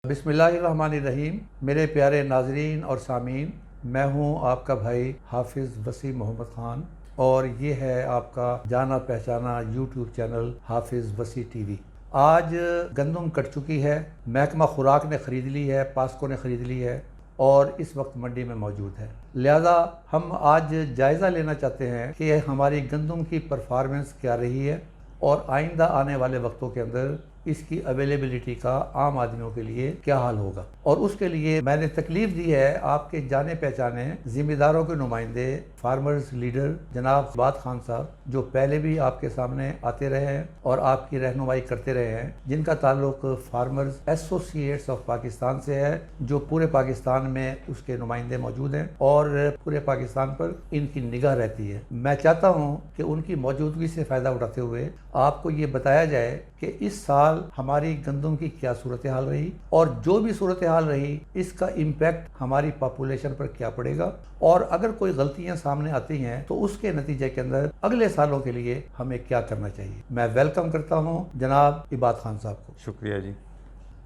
बिस्मिल्लाहिर्रहमानिर्रहीम। मेरे प्यारे नाजरीन और सामीन, मैं हूं आपका भाई हाफिज़ वसी मोहम्मद ख़ान और ये है आपका जाना पहचाना यूट्यूब चैनल हाफिज़ वसी टीवी। आज गंदम कट चुकी है, महकमा खुराक ने ख़रीद ली है, पास्को ने ख़रीद ली है और इस वक्त मंडी में मौजूद है। लिहाजा हम आज जायज़ा लेना चाहते हैं कि हमारी गंदम की परफॉर्मेंस क्या रही है और आइंदा आने वाले वक्तों के अंदर इसकी अवेलेबिलिटी का आम आदमियों के लिए क्या हाल होगा। और उसके लिए मैंने तकलीफ दी है आपके जाने पहचाने ज़िम्मेदारों के नुमाइंदे फार्मर्स लीडर जनाब इबाद खान साहब, जो पहले भी आपके सामने आते रहे हैं और आपकी रहनुमाई करते रहे हैं, जिनका ताल्लुक फार्मर्स एसोसिएट्स ऑफ पाकिस्तान से है, जो पूरे पाकिस्तान में उसके नुमाइंदे मौजूद हैं और पूरे पाकिस्तान पर इनकी निगाह रहती है। मैं चाहता हूँ कि उनकी मौजूदगी से फ़ायदा उठाते हुए आपको ये बताया जाए कि इस साल हमारी गंदम की क्या सूरत हाल रही और जो भी सूरत हाल रही इसका इम्पैक्ट हमारी पॉपुलेशन पर क्या पड़ेगा, और अगर कोई गलतियां सामने आती हैं तो उसके नतीजे के अंदर अगले सालों के लिए हमें क्या करना चाहिए। मैं वेलकम करता हूं जनाब इबाद खान साहब को। शुक्रिया जी।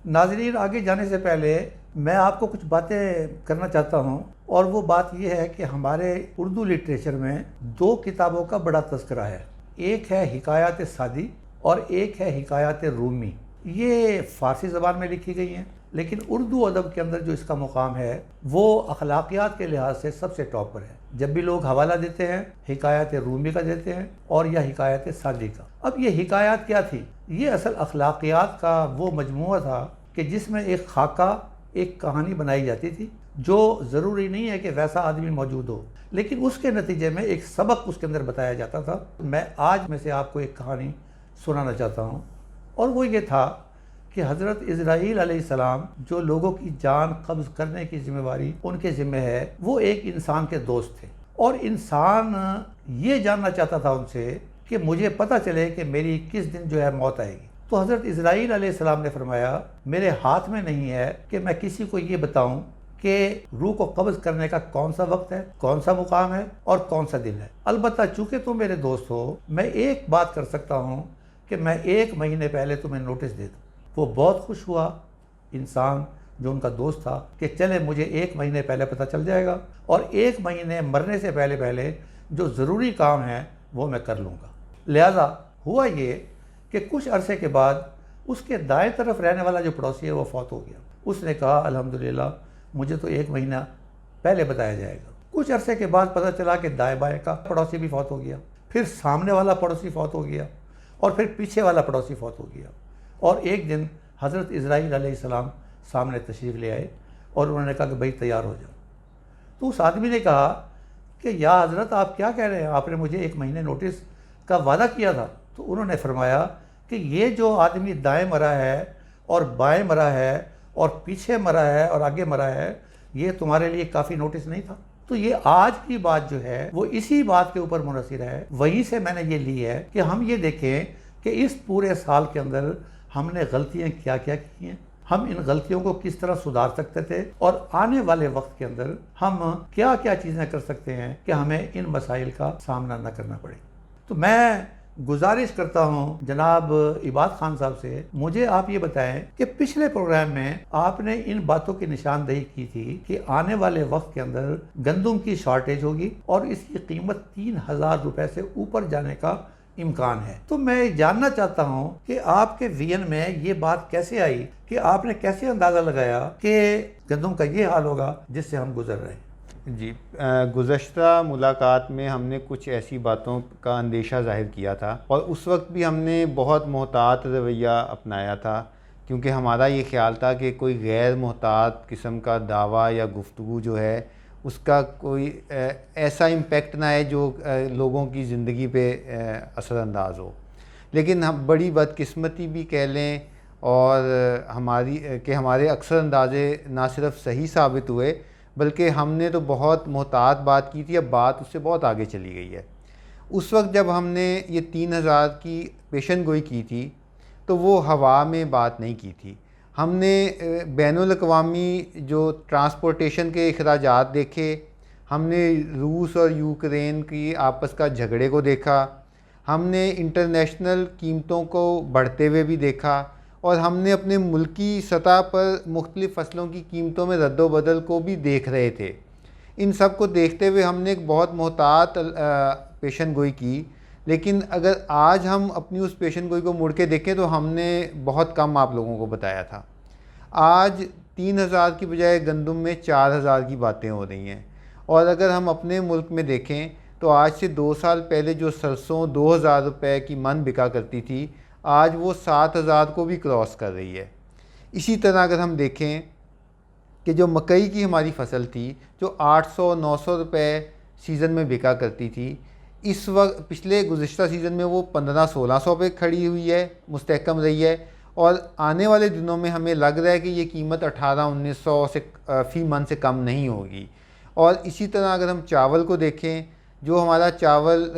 नाज़रीन, आगे जाने से पहले मैं आपको कुछ बातें करना चाहता हूं और वो बात यह है कि हमारे उर्दू लिटरेचर में दो किताबों का बड़ा तज़किरा है। एक है हिकायत सादी और एक है हिकायत रूमी। ये फ़ारसी ज़बान में लिखी गई हैं, लेकिन उर्दू अदब के अंदर जो इसका मुकाम है वो अखलाकियात के लिहाज से सबसे टॉप पर है। जब भी लोग हवाला देते हैं हिकायत रूमी का देते हैं और या हिकायत सादी का। अब ये हिकायत क्या थी? ये असल अखलाकियात का वो मजमूआ था कि जिसमें एक खाका, एक कहानी बनाई जाती थी, जो ज़रूरी नहीं है कि वैसा आदमी मौजूद हो, लेकिन उसके नतीजे में एक सबक उसके अंदर बताया जाता था। मैं आज में से आपको एक कहानी सुनाना चाहता हूँ और वो ये था कि हज़रत इज़राइल अलैहिस्सलाम, जो लोगों की जान कब्ज़ करने की जिम्मेवारी उनके ज़िम्मे है, वो एक इंसान के दोस्त थे और इंसान ये जानना चाहता था उनसे कि मुझे पता चले कि मेरी किस दिन जो है मौत आएगी। तो हज़रत इज़राइल अलैहिस्सलाम ने फरमाया, मेरे हाथ में नहीं है कि मैं किसी को ये बताऊं कि रूह को कब्ज़ करने का कौन सा वक्त है, कौन सा मुकाम है और कौन सा दिन है। अलबत्ता चूँकि तुम मेरे दोस्त हो, मैं एक बात कर सकता हूँ कि मैं 1 महीने पहले तुम्हें नोटिस दे दूँ। वो बहुत खुश हुआ इंसान जो उनका दोस्त था कि चले मुझे 1 महीने पहले पता चल जाएगा और 1 महीने मरने से पहले पहले जो ज़रूरी काम है वो मैं कर लूँगा। लिहाजा हुआ ये कि कुछ अरसे के बाद उसके दाएं तरफ रहने वाला जो पड़ोसी है वो फौत हो गया। उसने कहा, अल्हम्दुलिल्लाह, मुझे तो 1 महीना पहले बताया जाएगा। कुछ अरसे के बाद पता चला कि दाएं बाएं का पड़ोसी भी फौत हो गया, फिर सामने वाला पड़ोसी फौत हो गया और फिर पीछे वाला पड़ोसी फौत हो गया। और एक दिन हज़रत इज़राइल अलैहिस्सलाम सामने तशरीफ़ ले आए और उन्होंने कहा कि भाई तैयार हो जाओ। तो उस आदमी ने कहा कि या हज़रत, आप क्या कह रहे हैं? आपने मुझे 1 महीने नोटिस का वादा किया था। तो उन्होंने फरमाया कि ये जो आदमी दाएं मरा है और बाएं मरा है और पीछे मरा है और आगे मरा है, ये तुम्हारे लिए काफ़ी नोटिस नहीं था? तो ये आज की बात जो है वो इसी बात के ऊपर मुनहसर है। वहीं से मैंने ये ली है कि हम ये देखें कि इस पूरे साल के अंदर हमने गलतियाँ क्या क्या की हैं, हम इन गलतियों को किस तरह सुधार सकते थे और आने वाले वक्त के अंदर हम क्या क्या चीज़ें कर सकते हैं कि हमें इन मसाइल का सामना न करना पड़े। तो मैं गुजारिश करता हूं जनाब इबाद खान साहब से, मुझे आप ये बताएं कि पिछले प्रोग्राम में आपने इन बातों की निशानदेही की थी कि आने वाले वक्त के अंदर गंदम की शॉर्टेज होगी और इसकी कीमत 3000 रुपए से ऊपर जाने का इम्कान है। तो मैं जानना चाहता हूं कि आपके विजन में ये बात कैसे आई कि आपने कैसे अंदाज़ा लगाया कि गंदम का ये हाल होगा जिससे हम गुजर रहे हैं। जी, गुज़श्ता मुलाकात में हमने कुछ ऐसी बातों का अंदेशा ज़ाहिर किया था और उस वक्त भी हमने बहुत मोहतात रवैया अपनाया था, क्योंकि हमारा ये ख़्याल था कि कोई गैर मोहतात किस्म का दावा या गुफ्तगू जो है उसका कोई ऐसा इम्पेक्ट ना है जो लोगों की ज़िंदगी पे असरअंदाज हो। लेकिन हम बड़ी बदकिस्मती भी कह लें और हमारे अक्सर अंदाज़े ना सिर्फ सही साबित हुए बल्कि हमने तो बहुत मोहतात बात की थी, अब बात उससे बहुत आगे चली गई है। उस वक्त जब हमने ये 3000 की पेशन गोई की थी तो वो हवा में बात नहीं की थी। हमने बैनुल अक़वामी जो ट्रांसपोर्टेशन के अखराजात देखे, हमने रूस और यूक्रेन की आपस का झगड़े को देखा, हमने इंटरनेशनल कीमतों को बढ़ते हुए भी देखा, और हमने अपने मुल्की सतह पर मुख्तलिफ़ फसलों की कीमतों में रद्द-ओ-बदल को भी देख रहे थे। इन सब को देखते हुए हमने एक बहुत मोहतात पेशन गोई की। लेकिन अगर आज हम अपनी उस पेशन गोई को मुड़ के देखें तो हमने बहुत कम आप लोगों को बताया था। आज 3000 की बजाय गंदम में 4000 की बातें हो रही हैं। और अगर हम अपने मुल्क में देखें तो आज से 2 साल पहले जो सरसों 2000 रुपये की मन बिका करती थी, आज वो 7000 को भी क्रॉस कर रही है। इसी तरह अगर हम देखें कि जो मकई की हमारी फसल थी जो 800-900 रुपये सीज़न में बिका करती थी, इस वक्त पिछले गुज़िश्ता सीज़न में वो 1500-1600 पे खड़ी हुई है, मुस्तहकम रही है। और आने वाले दिनों में हमें लग रहा है कि ये कीमत 1800-1900 से फ़ी मन से कम नहीं होगी। और इसी तरह अगर हम चावल को देखें, जो हमारा चावल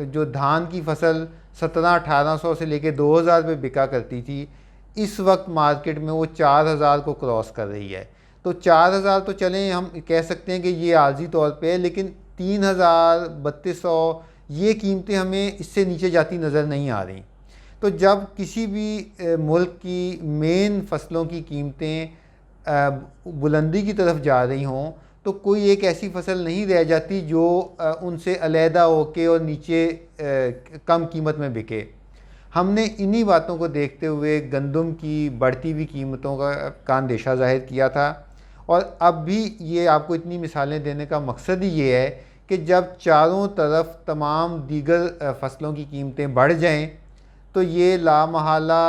जो धान की फसल 1700-1800 से लेकर 2000 पे बिका करती थी, इस वक्त मार्केट में वो 4000 को क्रॉस कर रही है। तो 4000 तो चलें हम कह सकते हैं कि ये आर्जी तौर पे है, लेकिन 3000-3200 ये कीमतें हमें इससे नीचे जाती नज़र नहीं आ रही। तो जब किसी भी मुल्क की मेन फसलों की कीमतें बुलंदी की तरफ जा रही हों तो कोई एक ऐसी फसल नहीं रह जाती जो उनसे अलहदा होके और नीचे कम कीमत में बिके। हमने इन्हीं बातों को देखते हुए गंदम की बढ़ती हुई कीमतों का अंदेशा ज़ाहिर किया था। और अब भी ये आपको इतनी मिसालें देने का मकसद ही ये है कि जब चारों तरफ तमाम दीगर फसलों की कीमतें बढ़ जाएं तो ये लामहला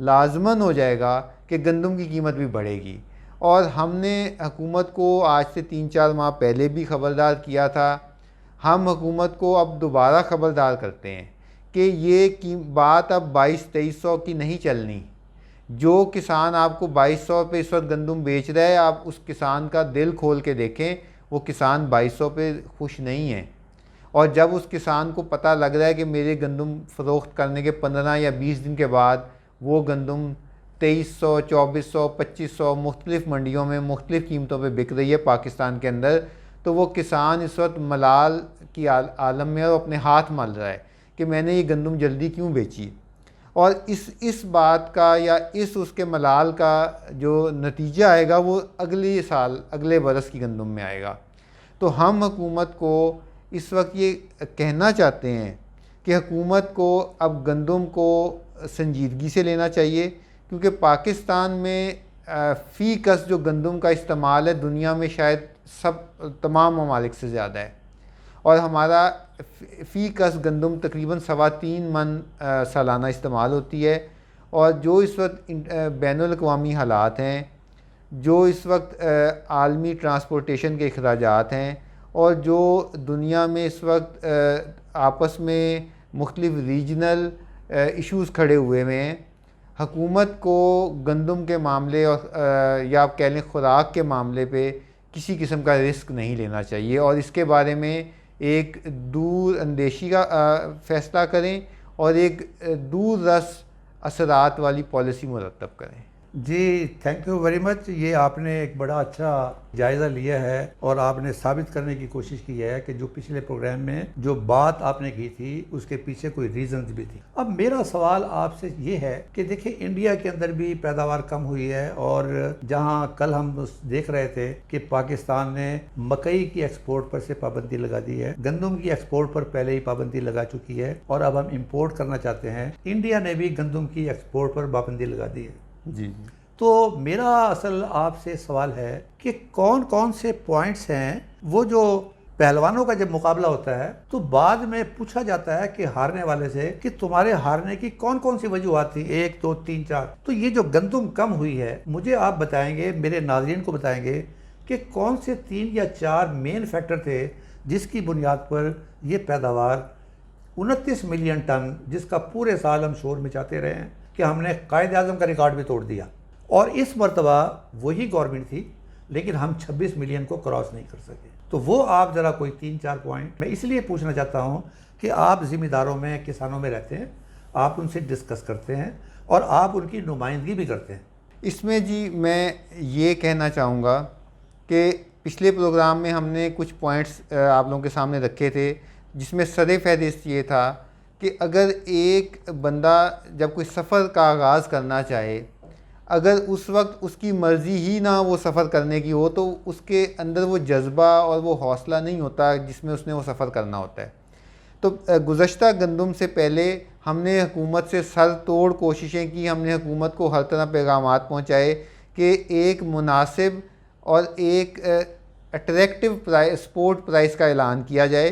लाजमन हो जाएगा कि गंदम की कीमत भी बढ़ेगी। और हमने हुकूमत को आज से 3-4 माह पहले भी ख़बरदार किया था। हम हुकूमत को अब दोबारा ख़बरदार करते हैं कि ये की बात अब 2200-2300 की नहीं चलनी। जो किसान आपको 2200 पे इस वक्त गंदम बेच रहा है, आप उस किसान का दिल खोल के देखें, वो किसान 2200 पे खुश नहीं है। और जब उस किसान को पता लग रहा है कि मेरे गंदम फ़रोख्त करने के 15 या 20 दिन के बाद वो गंदम 2300, 2400, 2500 मुख्तलिफ़ मंडियों में मुख्तलिफ़ कीमतों पे बिक रही है पाकिस्तान के अंदर, तो वो किसान इस वक्त मलाल की आलम में और अपने हाथ मल रहा है कि मैंने ये गंदम जल्दी क्यों बेची। और इस बात का या उसके मलाल का जो नतीजा आएगा वो अगले साल अगले बरस की गंदम में आएगा। तो हम हुकूमत को इस वक्त ये कहना चाहते हैं कि हुकूमत को अब गंदम को संजीदगी से लेना चाहिए, क्योंकि पाकिस्तान में फ़ी कस जो गंदम का इस्तेमाल है दुनिया में शायद तमाम ममालिक से ज़्यादा है। और हमारा फ़ी कस गंदम तकरीबन 3.25 मन सालाना इस्तेमाल होती है। और जो इस वक्त बैनुल अक़वामी हालात हैं, जो इस वक्त आलमी ट्रांसपोर्टेशन के अखराजात हैं, और जो दुनिया में इस वक्त आपस में मुख्तलिफ़ रीजनल इश्यूज़ खड़े हुए हैं, हुकूमत को गंदम के मामले और या आप कह लें खुराक के मामले पे किसी किस्म का रिस्क नहीं लेना चाहिए। और इसके बारे में एक दूर अंदेशी का फ़ैसला करें और एक दूर रस असरात वाली पॉलिसी मुरतब करें। जी, थैंक यू वेरी मच। ये आपने एक बड़ा अच्छा जायज़ा लिया है और आपने साबित करने की कोशिश की है कि जो पिछले प्रोग्राम में जो बात आपने की थी उसके पीछे कोई रीजंस भी थी। अब मेरा सवाल आपसे ये है कि देखिए, इंडिया के अंदर भी पैदावार कम हुई है, और जहां कल हम देख रहे थे कि पाकिस्तान ने मकई की एक्सपोर्ट पर से पाबंदी लगा दी है, गंदम की एक्सपोर्ट पर पहले ही पाबंदी लगा चुकी है, और अब हम इम्पोर्ट करना चाहते हैं। इंडिया ने भी गंदम की एक्सपोर्ट पर पाबंदी लगा दी है। जी। तो मेरा असल आपसे सवाल है कि कौन कौन से पॉइंट्स हैं वो जो पहलवानों का जब मुकाबला होता है तो बाद में पूछा जाता है कि हारने वाले से कि तुम्हारे हारने की कौन कौन सी वजूहत थी, 1 2 3 4। तो ये जो गंदम कम हुई है, मुझे आप बताएंगे, मेरे नाज़रीन को बताएंगे कि कौन से 3 या 4 मेन फैक्टर थे जिसकी बुनियाद पर यह पैदावार 29 मिलियन टन, जिसका पूरे साल हम शोर मचाते रहे हैं कि हमने कायद आज़म का रिकॉर्ड भी तोड़ दिया। और इस मरतबा वही गवर्नमेंट थी लेकिन हम 26 मिलियन को क्रॉस नहीं कर सके। तो वो आप ज़रा कोई 3-4 पॉइंट, मैं इसलिए पूछना चाहता हूँ कि आप ज़िम्मेदारों में, किसानों में रहते हैं, आप उनसे डिस्कस करते हैं और आप उनकी नुमाइंदगी भी करते हैं। इसमें जी मैं ये कहना चाहूँगा कि पिछले प्रोग्राम में हमने कुछ पॉइंट्स आप लोगों के सामने रखे थे, जिसमें सरे फहरिस्त ये था कि अगर एक बंदा जब कोई सफ़र का आगाज़ करना चाहे, अगर उस वक्त उसकी मर्ज़ी ही ना वो सफ़र करने की हो, तो उसके अंदर वो जज्बा और वो हौसला नहीं होता जिसमें उसने वो सफ़र करना होता है। तो गुज़श्ता गंदम से पहले हमने हुकूमत से सर तोड़ कोशिशें की, हमने हुकूमत को हर तरह पैगामात पहुँचाए कि एक मुनासिब और एक अट्रैक्टिव प्राइस, स्पोर्ट प्राइस का ऐलान किया जाए,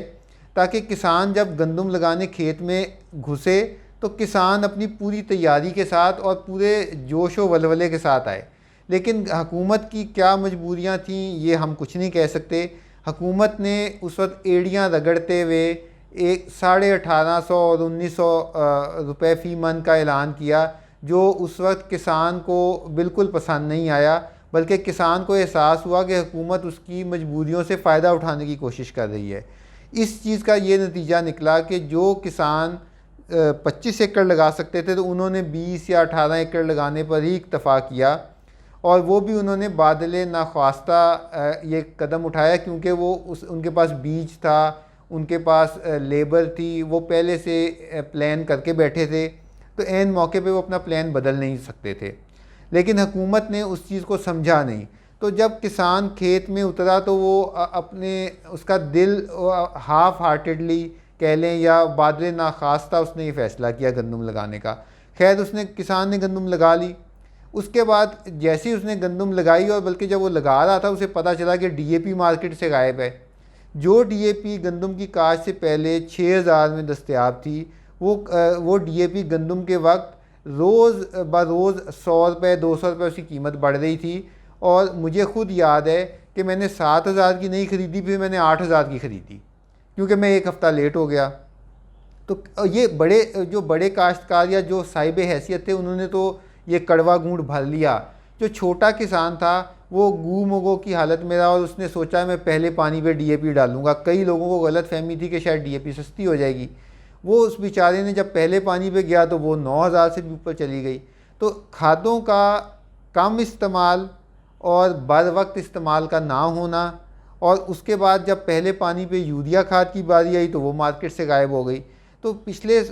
ताकि किसान जब गंदम लगाने खेत में घुसे तो किसान अपनी पूरी तैयारी के साथ और पूरे जोश व वलवले के साथ आए। लेकिन हुकूमत की क्या मजबूरियां थीं ये हम कुछ नहीं कह सकते। हुकूमत ने उस वक्त एड़ियाँ रगड़ते हुए एक 1850 और 1900 रुपये फ़ी मन का ऐलान किया, जो उस वक्त किसान को बिल्कुल पसंद नहीं आया, बल्कि किसान को एहसास हुआ कि हुकूमत उसकी मजबूरियों से फ़ायदा उठाने की कोशिश कर रही है। इस चीज़ का ये नतीजा निकला कि जो किसान 25 एकड़ लगा सकते थे तो उन्होंने 20 या 18 एकड़ लगाने पर ही इक्तफ़ा किया, और वो भी उन्होंने बादले नाख्वास्ता ये कदम उठाया, क्योंकि वो उनके पास बीज था, उनके पास लेबर थी, वो पहले से प्लान करके बैठे थे, तो ऐन मौके पे वो अपना प्लान बदल नहीं सकते थे। लेकिन हुकूमत ने उस चीज़ को समझा नहीं। तो जब किसान खेत में उतरा तो वो अपने उसका दिल हाफ हार्टेडली कह लें या बादले नाखास्ता उसने ये फ़ैसला किया गंदम लगाने का। खैर किसान ने गंदम लगा ली। उसके बाद जैसे ही उसने गंदम लगाई, और बल्कि जब वो लगा रहा था उसे पता चला कि डीएपी मार्केट से गायब है। जो डीएपी गंदम की काश्त से पहले 6000 में दस्तयाब थी, वो डीएपी गंदम के वक्त रोज़ बरोज़ 100 रुपये 200 रुपये उसकी कीमत बढ़ रही थी। और मुझे ख़ुद याद है कि मैंने 7000 की नहीं ख़रीदी, फिर मैंने 8000 की ख़रीदी, क्योंकि मैं एक हफ़्ता लेट हो गया। तो ये बड़े काश्तकार या जो साहिब हैसियत थे, उन्होंने तो ये कड़वा गूंठ भर लिया। जो छोटा किसान था वो गू मुगो की हालत में रहा, और उसने सोचा मैं पहले पानी पे डीएपी डालूंगा। कई लोगों को गलत फहमी थी कि शायद डीएपी सस्ती हो जाएगी। वो उस बेचारे ने जब पहले पानी पे गया तो वो 9000 से भी ऊपर चली गई। तो खादों का कम इस्तेमाल और बर वक्त इस्तेमाल का ना होना, और उसके बाद जब पहले पानी पे यूरिया खाद की बारी आई तो वो मार्केट से गायब हो गई। तो पिछले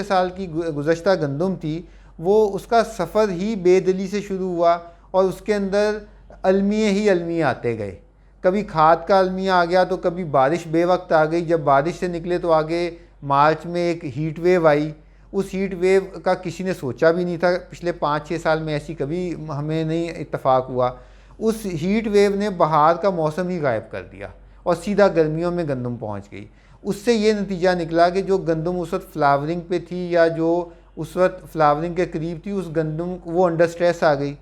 साल की गुज़श्ता गंदम थी, वो उसका सफ़र ही बेदली से शुरू हुआ, और उसके अंदर अलमिए ही अलमिए आते गए। कभी खाद का अलमिया आ गया, तो कभी बारिश बेवक्त आ गई। जब बारिश से निकले तो आगे मार्च में एक हीट वेव आई। उस हीट वेव का किसी ने सोचा भी नहीं था। पिछले 5-6 साल में ऐसी कभी हमें नहीं इत्तफाक हुआ। उस हीट वेव ने बहार का मौसम ही गायब कर दिया और सीधा गर्मियों में गंदम पहुंच गई। उससे ये नतीजा निकला कि जो गंदम उस वक्त फ्लावरिंग पे थी या जो उस वक्त फ्लावरिंग के करीब थी, उस गंदम वो अंडर स्ट्रेस आ गई।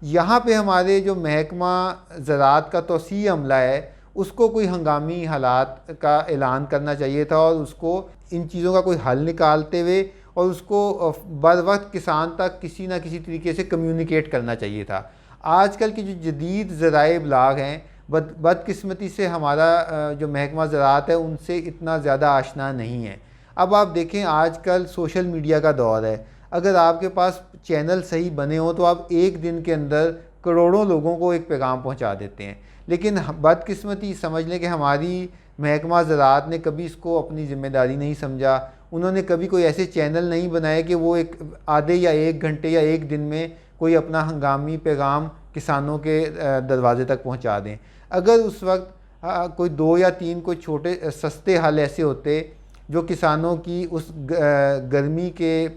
यहाँ पे हमारे जो महकमा ज़राअत का तौसीई अमला है, उसको कोई हंगामी हालात का ऐलान करना चाहिए था, और उसको इन चीज़ों का कोई हल निकालते हुए और उसको बर वक्त किसान तक किसी न किसी तरीके से कम्युनिकेट करना चाहिए था। आजकल की जो जदीद ज़राए इब्लाग हैं, बदकिस्मती से हमारा जो महकमा ज़राअत है उनसे इतना ज़्यादा आशना नहीं है। अब आप देखें, आजकल सोशल मीडिया का दौर है। अगर आपके पास चैनल सही बने हो तो आप एक दिन के अंदर करोड़ों लोगों को एक पैगाम पहुंचा देते हैं। लेकिन बदकिस्मती समझ लें कि हमारी महकमा ज़राअत ने कभी इसको अपनी ज़िम्मेदारी नहीं समझा। उन्होंने कभी कोई ऐसे चैनल नहीं बनाए कि वो एक आधे या 1 घंटे या 1 दिन में कोई अपना हंगामी पैगाम किसानों के दरवाजे तक पहुंचा दें। अगर उस वक्त कोई 2 या 3 कोई छोटे सस्ते हल ऐसे होते जो किसानों की उस गर्मी के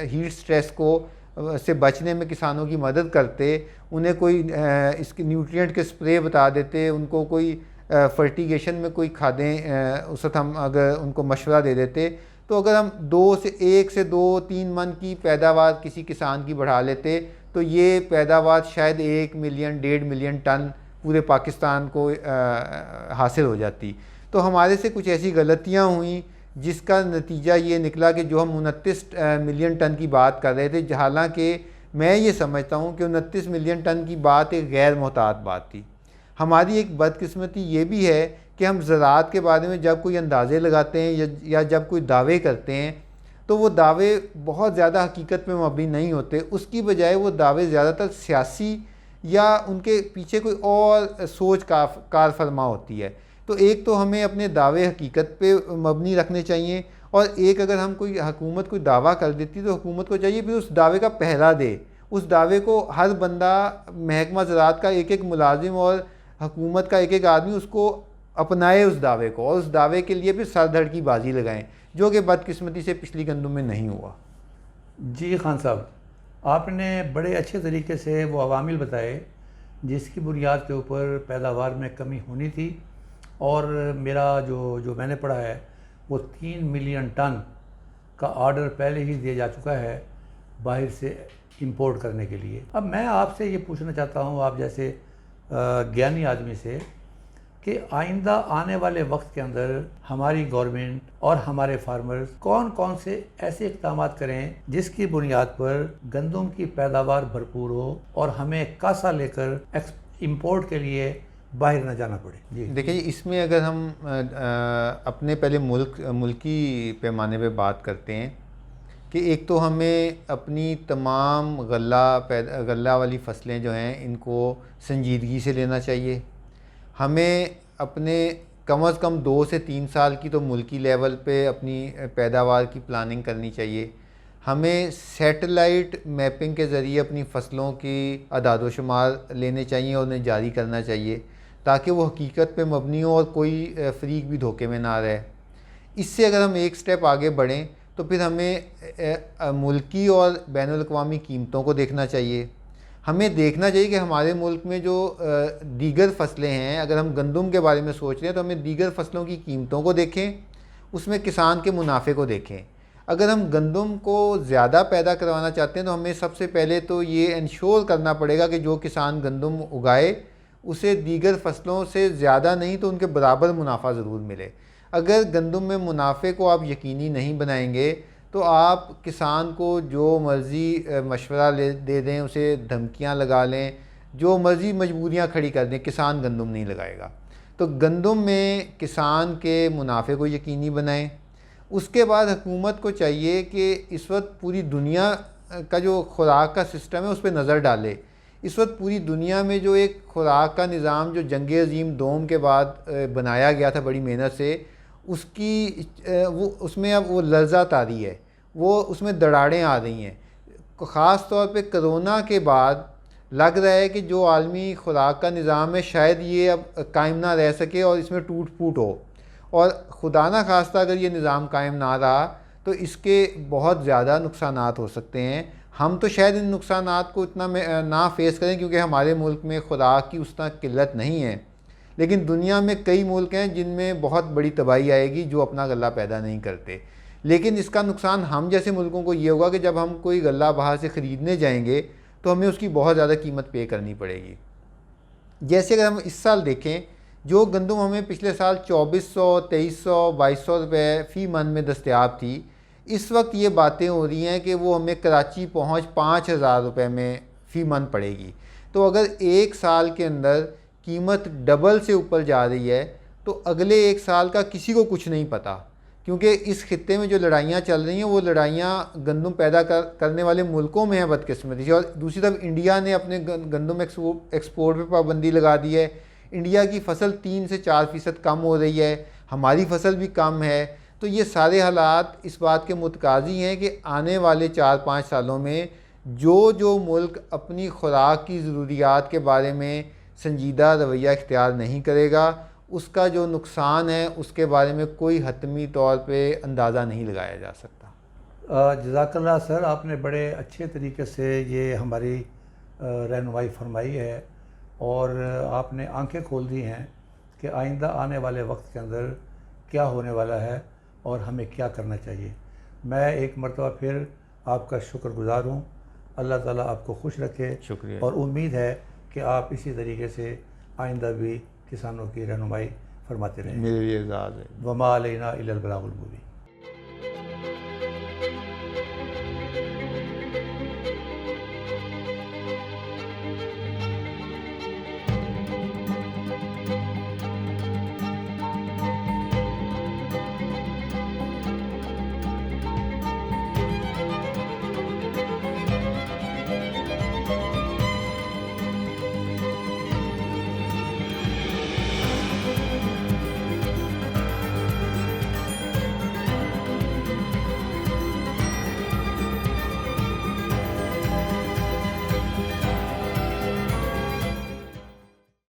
हीट स्ट्रेस को से बचने में किसानों की मदद करते, उन्हें कोई इसके न्यूट्रिएंट के स्प्रे बता देते, उनको कोई फर्टिगेशन में कोई खादें उस वक्त हम अगर उनको मशवरा दे देते, तो अगर हम 1 से 2-3 मन की पैदावार किसी किसान की बढ़ा लेते तो ये पैदावार शायद 1 मिलियन 1.5 मिलियन टन पूरे पाकिस्तान को हासिल हो जाती। तो हमारे से कुछ ऐसी गलतियाँ हुई जिसका नतीजा ये निकला कि जो हम 29 मिलियन टन की बात कर रहे थे, हालांकि मैं ये समझता हूँ कि 29 मिलियन टन की बात एक गैर मोहतात बात थी। हमारी एक बदकिस्मती ये भी है कि हम ज़राअत के बारे में जब कोई अंदाज़े लगाते हैं या जब कोई दावे करते हैं तो वो दावे बहुत ज़्यादा हकीकत पे मबनी नहीं होते। उसकी बजाय वो दावे ज़्यादातर सियासी या उनके पीछे कोई और सोच कार फरमा होती है। तो एक तो हमें अपने दावे हकीकत पे मबनी रखने चाहिए, और एक अगर हम हुकूमत कोई दावा कर देती तो हुकूमत को चाहिए फिर उस दावे का पहरा दे। उस दावे को हर बंदा, महकमा ज़राअत का एक एक मुलाजिम और हुकूमत का एक एक आदमी उसको अपनाए उस दावे को, और उस दावे के लिए फिर सर धड़ की बाजी लगाएं, जो कि बदकिस्मती से पिछली गंदम में नहीं हुआ। जी खान साहब, आपने बड़े अच्छे तरीके से वो अवामिल बताए जिसकी बुनियाद के ऊपर पैदावार में कमी होनी थी, और मेरा जो मैंने पढ़ा है वो 3 मिलियन टन का ऑर्डर पहले ही दिया जा चुका है बाहर से इंपोर्ट करने के लिए। अब मैं आपसे ये पूछना चाहता हूँ, आप जैसे ज्ञानी आदमी से, कि आइंदा आने वाले वक्त के अंदर हमारी गवर्नमेंट और हमारे फार्मर्स कौन कौन से ऐसे इक़दाम करें जिसकी बुनियाद पर गंदम की पैदावार भरपूर हो और हमें कासा लेकर इंपोर्ट के लिए बाहर न जाना पड़े। जी देखिए, इसमें अगर हम अपने पहले मुल्की पैमाने पे बात करते हैं कि एक तो हमें अपनी तमाम गल्ला वाली फसलें जो हैं इनको संजीदगी से लेना चाहिए। हमें अपने कम अज़ कम 2 से 3 साल की तो मुल्की लेवल पे अपनी पैदावार की प्लानिंग करनी चाहिए। हमें सैटेलाइट मैपिंग के ज़रिए अपनी फ़सलों की अदाद शुमार लेने चाहिए और उन्हें जारी करना चाहिए ताकि वो हकीकत पे मबनी हो और कोई फ़रीक भी धोखे में ना रहे। इससे अगर हम एक स्टेप आगे बढ़ें तो फिर हमें मुल्की और बैनुल अक़वामी कीमतों को देखना चाहिए। हमें देखना चाहिए कि हमारे मुल्क में जो दीगर फसलें हैं, अगर हम गंदम के बारे में सोच रहे हैं तो हमें दीगर फसलों की कीमतों को देखें, उसमें किसान के मुनाफे को देखें। अगर हम गंदम को ज़्यादा पैदा करवाना चाहते हैं तो हमें सबसे पहले तो ये इंश्योर करना पड़ेगा कि जो किसान गंदम उगाए उसे दीगर फसलों से ज़्यादा नहीं तो उनके बराबर मुनाफा ज़रूर मिले। अगर गंदम में मुनाफे को आप यकीनी नहीं बनाएंगे तो आप किसान को जो मर्ज़ी मशवरा दे दें, उसे धमकियां लगा लें, जो मर्ज़ी मजबूरियां खड़ी कर दें, किसान गंदम नहीं लगाएगा। तो गंदम में किसान के मुनाफे को यकीनी बनाएं। उसके बाद हुकूमत को चाहिए कि इस वक्त पूरी दुनिया का जो खुराक का सिस्टम है उस पर नज़र डाले। इस वक्त पूरी दुनिया में जो एक खुराक का निज़ाम जो जंग अज़ीम दोम के बाद बनाया गया था बड़ी मेहनत से, उसमें अब वो लर्ज़ा तारी है, वो उसमें दरारें आ रही हैं। ख़ास तौर पे कोरोना के बाद लग रहा है कि जो आलमी खुराक का निज़ाम है शायद ये अब कायम ना रह सके और इसमें टूट फूट हो, और खुदा ना खास्ता अगर ये निज़ाम कायम ना रहा तो इसके बहुत ज़्यादा नुकसानात हो सकते हैं। हम तो शायद इन नुकसानात को इतना ना फेस करें क्योंकि हमारे मुल्क में खुराक की उस तरह किल्लत नहीं है, लेकिन दुनिया में कई मुल्क हैं जिनमें बहुत बड़ी तबाही आएगी जो अपना गल्ला पैदा नहीं करते। लेकिन इसका नुकसान हम जैसे मुल्कों को ये होगा कि जब हम कोई गल्ला बाहर से ख़रीदने जाएंगे तो हमें उसकी बहुत ज़्यादा कीमत पे करनी पड़ेगी। जैसे अगर हम इस साल देखें, जो गंदम हमें पिछले साल 2400, 2300, 2200 रुपये फ़ी मन में दस्तयाब थी, इस वक्त ये बातें हो रही हैं कि वो हमें कराची पहुँच 5000 रुपये में फ़ी मन पड़ेगी। तो अगर एक साल के अंदर कीमत डबल से ऊपर जा रही है तो अगले एक साल का किसी को कुछ नहीं पता, क्योंकि इस खित्ते में जो लड़ाइयाँ चल रही हैं वो लड़ाइयाँ गंदम पैदा करने वाले मुल्कों में हैं बदकिस्मती से। और दूसरी तरफ इंडिया ने अपने गंदम एक्सपोर्ट पे पाबंदी लगा दी है। इंडिया की फ़सल 3 से 4% कम हो रही है, हमारी फ़सल भी कम है। तो ये सारे हालात इस बात के मुतकाज़ी हैं कि आने वाले 4-5 सालों में जो मुल्क अपनी खुराक की ज़रूरियात के बारे में संजीदा रवैया इख्तियार नहीं करेगा, उसका जो नुकसान है उसके बारे में कोई हतमी तौर पे अंदाज़ा नहीं लगाया जा सकता। जज़ाकल्लाह सर, आपने बड़े अच्छे तरीके से ये हमारी रहनुमाई फरमाई है और आपने आंखें खोल दी हैं कि आइंदा आने वाले वक्त के अंदर क्या होने वाला है और हमें क्या करना चाहिए। मैं एक मरतबा फिर आपका शुक्रगुज़ार हूँ। अल्लाह ताला आपको खुश रखे। शुक्रिया। और उम्मीद है कि आप इसी तरीके से आइंदा भी किसानों की रहनुमाई फरमाते रहें। मेरे लिए इजाज़त है। वमा अलैना इल्लल बलागुल मुबीन।